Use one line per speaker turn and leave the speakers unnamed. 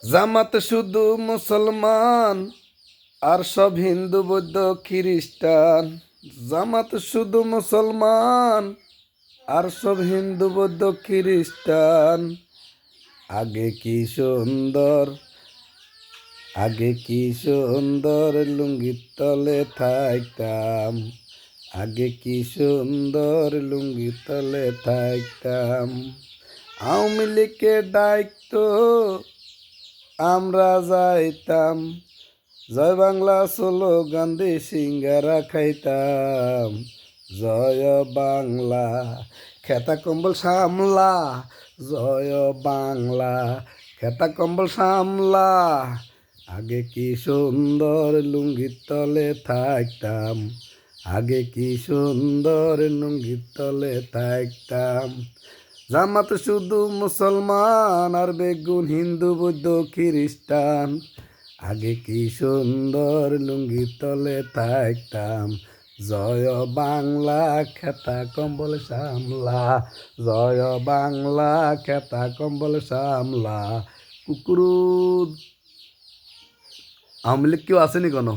জামাত শুধু মুসলমান আর সব হিন্দু বৌদ্ধ খ্রিস্টান। জামাত শুধু মুসলমান আর সব হিন্দু বৌদ্ধ খ্রিস্টান। আগে কি সুন্দর, আগে কি সুন্দর লুঙ্গির তলে থাকতাম। আগে কি সুন্দর লুঙ্গির তলে থাকতাম। আওয়ামী লীগের দায়িত্ব আমরা যাইতাম, জয় বাংলা স্লোগান দিয়ে সিঙ্গারা খাইতাম। জয় বাংলা খেতা কম্বল সামলা, জয় বাংলা খেতা কম্বল সামলা। আগে কি সুন্দর লুঙ্গির তলে থাকতাম, আগে কি সুন্দর লুঙ্গির তলে থাকতাম। জামাত শুধু মুসলমান আর বেগুন হিন্দু বৌদ্ধ খ্রিস্টান। আগে কি সুন্দর লুঙ্গির তলে থাকতাম। জয় বাংলা খেতা কম্বল সামলা, জয় বাংলা খেতা কম্বল সামলা। কুকুরু আওয়ামী লীগ কেউ আসেনি কোনো?